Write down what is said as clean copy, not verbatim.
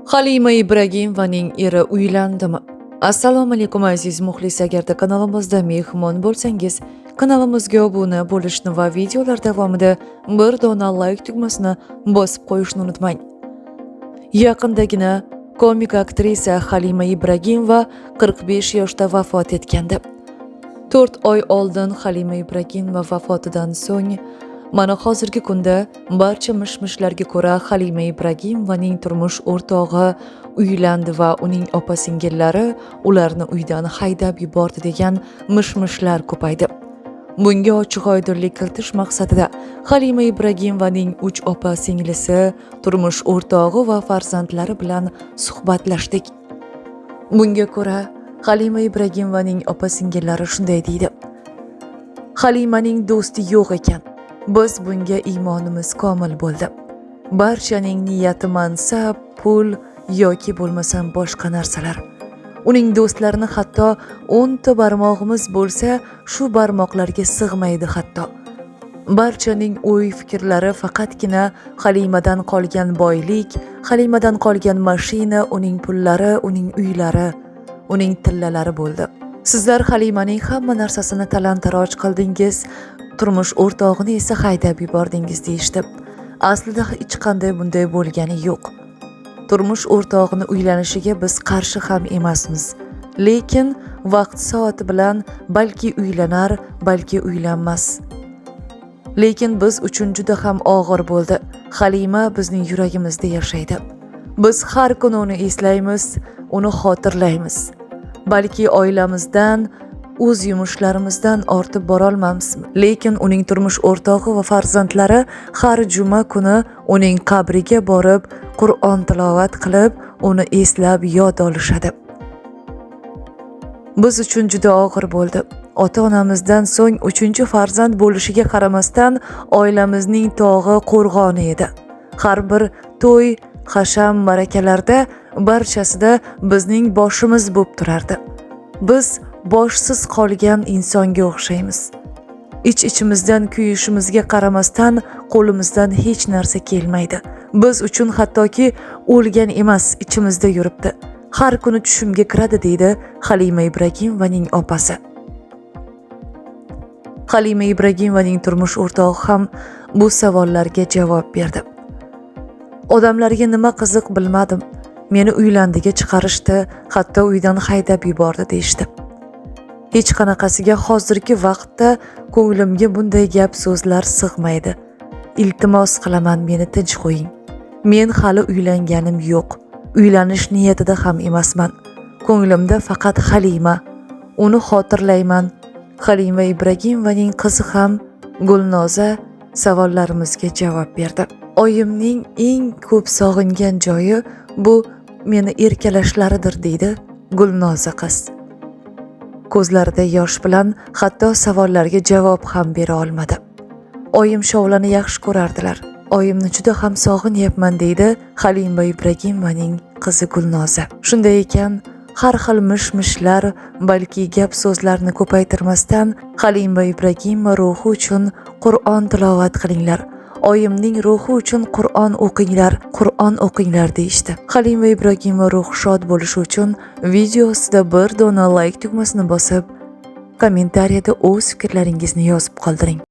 Halima Ibragimovaning eri uylandimi? Assalomu alaykum aziz muxlis, agarda kanalimizda mehmon bo'lsangiz, kanalimizga obuna bo'lishni va videolar davomida bir dona like tugmasini bosib qo'yishni unutmang. Yaqindagina komik aktrisa Halima Ibragimova 45 yoshda vafot etgandi. 4 oy oldin Halima Ibragimova vafotidan so'ng mana hozirgi kunda barcha mish-mishlarga ko'ra Halima Ibragimovaning turmush o'rtog'i uylandi va uning opa-singillari ularni uydan haydab yubordi degan mish-mishlar ko'paydi. Bunga ochiq-oydinlik kiritish maqsadida Halima Ibragimovaning 3 opa-singlisi, turmush o'rtog'i va farzandlari bilan suhbatlashdik. Bunga ko'ra Halima Ibragimovaning opa-singillari shunday deydi: Halimaning do'sti yo'q ekan. Biz bunga iymonimiz komil bo'ldi. Barchaning niyati mansab, pul yoki bo'lmasam boshqa narsalar. Uning do'stlarini hatto 10 ta barmog'imiz bo'lsa, shu barmoqlarga sig'maydi hatto. Barchaning o'y-fikrlari faqatgina Halimadan qolgan boylik, Halimadan qolgan mashina, uning pullari, uning uylari, uning tillalari bo'ldi. Sizlar Halimaning hamma narsasini talon-taroj qildingiz, turmush o'rtog'ini esa haydab yubordingiz deyishdi. Aslida hech qanday bunday bo'lgani yo'q. Turmush o'rtog'ini uylanishiga biz qarshi ham emasmiz. Lekin vaqt soati bilan balki uylanar, balki uylanmas. Lekin biz uchun juda ham og'ir bo'ldi. Halima bizning yuragimizda yashaydi. Biz har kuni uni eslaymiz, uni xotirlaymiz. Balki oilamizdan, o'z yumushlarimizdan ortib borolmaymiz, lekin uning turmush o'rtog'i va farzandlari har juma kuni uning qabriga borib, Qur'on tilovat qilib, uni eslab yod olishadi. Biz uchun juda og'ir bo'ldi. Ota-onamizdan so'ng 3-farzand bo'lishiga qaramasdan oilamizning tog'i qo'rg'oni edi. Har bir to'y, hasham, marakalarda barchasida bizning boshimiz bo'lib turardi. Biz boshsiz qolgan insonga o'xshaymiz. Ich-ichimizdan kuyishimizga qaramasdan qo'limizdan hech narsa kelmaydi. Biz uchun hattoki o'lgan emas, ichimizda yuribdi. Har kuni tushimga kiradi deydi Halima Ibragimovaning opasi. Halima Ibragimovaning turmush o'rtog'i ham bu savollarga javob berdi. Odamlarga nima qiziq bilmadim. Meni uylandiga chiqarishdi, hatto uydan haydab yubordi deyishdi. Hech qanaqasiga hozirgi vaqtda ko'nglimga bunday gap so'zlar sig'maydi. Iltimos qilaman, meni tinch qo'ying. Men hali uylanganim yo'q. Uylanish niyatida ham emasman. Ko'nglimda faqat Halima. Uni xotirlayman. Halima Ibragimovaning qizi ham Gulnoza savollarimizga javob berdi. Oyimning eng ko'p sog'ingan joyi bu meni erkalashlaridir deydi Gulnoza qiz. Ko'zlarida yosh bilan hatto savollarga javob ham bera olmadi. Oyim shovlani yaxshi ko'rardilar. Oyimni juda ham sog'inyapman deydi Halima Ibragimovaning qizi Gulnoza. Shunday ekan, har xil mish-mishlar, balki gap so'zlarni ko'paytirmasdan Halima Ibragimova ruhi uchun Qur'on tilovat qilinglar. Oyimning ruhi uchun Qur'on o'qinglar deyishdi. Halima Ibragimova ruhi shod bo'lishi uchun video ostida bir dona like tugmasini bosib, kommentariyada o'z fikrlaringizni yozib qoldiring.